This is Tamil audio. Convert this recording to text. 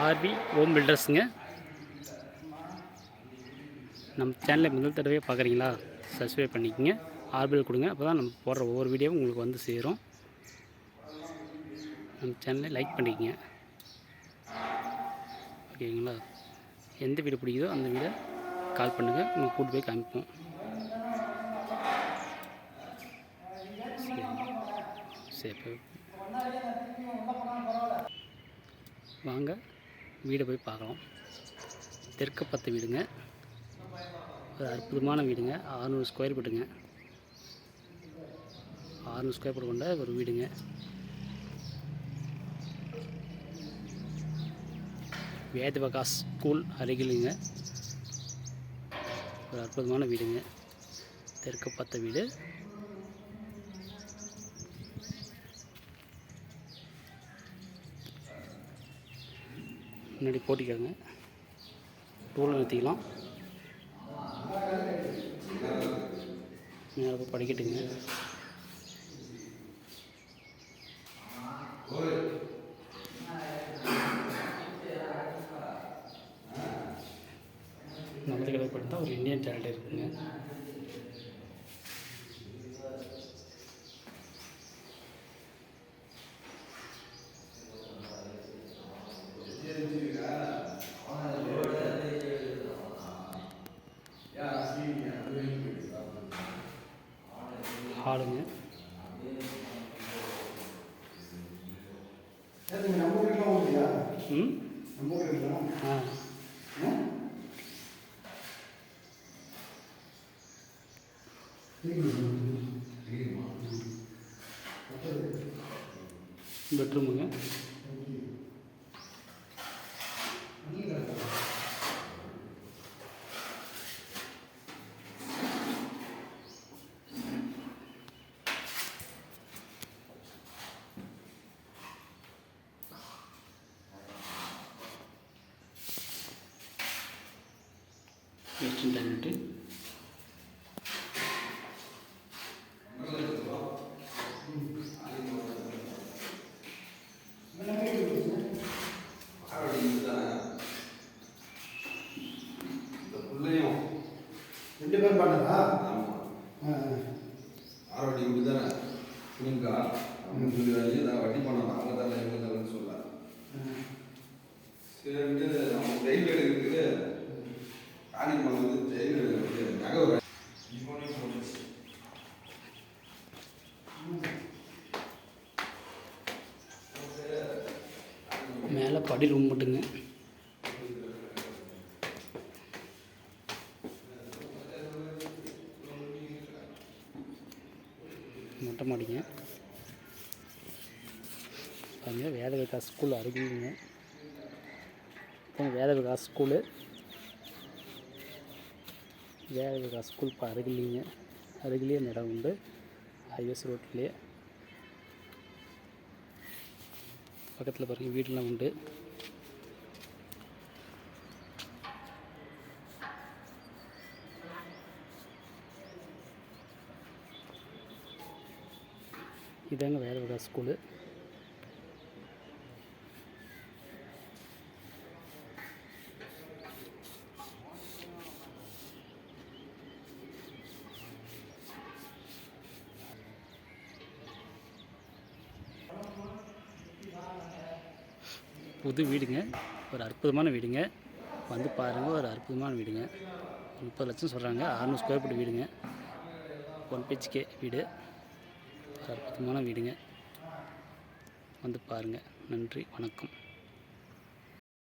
RV home பில்டர்ஸுங்க. நம்ம சேனலை முதல் தடவை பார்க்குறீங்களா? சப்ஸ்கிரைப் பண்ணிக்கோங்க, ஆர்பில் கொடுங்க. அப்போ தான் நம்ம போடுற ஒவ்வொரு வீடியோவும் உங்களுக்கு வந்து சேரும். நம்ம சேனலை லைக் பண்ணிக்கோங்க, ஓகேங்களா? எந்த வீடு பிடிக்குதோ அந்த வீடை கால் பண்ணுங்கள், உங்களுக்கு கூட்டு போய் காமிப்போம். சரி, வாங்க வீடை போய் பார்க்கலாம். தெற்கு பத்து வீடுங்க, ஒரு அற்புதமான வீடுங்க. 600 ஸ்கொயர் ஃபீட்டுங்க. 600 ஸ்கொயர் ஃபீட் கொண்ட ஒரு வீடுங்க. வேதவகா ஸ்கூல் அருகிலுங்க ஒரு அற்புதமான வீடுங்க. தெற்கு பத்த வீடு. முன்னாடி போட்டிக்காங்க, டூவில் நிறுத்திக்கலாம். மேலே போய் படிக்கட்டுங்க. நமது கடை பார்த்தா ஒரு இந்தியன் டாய்லெட் இருக்குங்க. ஹாலுங்க. பெட்ரூமுங்க. Western toilet. ரெண்டு பேரும் பண்ணதா? ஆரோடி இப்படி தானே புரியுங்கா அப்படின்னு சொல்லி வேலையை நான் வட்டி பண்ணலாம். அவங்க தானே எங்கே தானேன்னு சொல்ல சரின்ட்டு அவங்க ஜெயில் எடுக்கிறதுக்கு காணிக்கு வந்து ஜெயில் எடுக்கிறது நகை போட்டுச்சு. மேலே படி ரூம் மட்டுங்க. மொட்டை மாடிங்க. பாருங்க, வேதவகா ஸ்கூல் அருகிலுங்க. வேதவகா ஸ்கூலு, வேதவகா ஸ்கூல் இப்போ அருகிலேங்க. அருகிலேயே அந்த இடம் உண்டு, ஹைவேஸ் ரோட்லேயே. பக்கத்தில் பாருங்கள் வீடெலாம் உண்டு. இதாங்க வேதவகா ஸ்கூலு. புது வீடுங்க, ஒரு அற்புதமான வீடுங்க. வந்து பாருங்கள், ஒரு அற்புதமான வீடுங்க. 30 லட்சம் சொல்கிறாங்க. 600 ஸ்கொயர் ஃபீட் வீடுங்க. 1 BHK வீடு. ஒரு அற்புதமான வீடுங்க. வந்து பாருங்கள். நன்றி, வணக்கம்.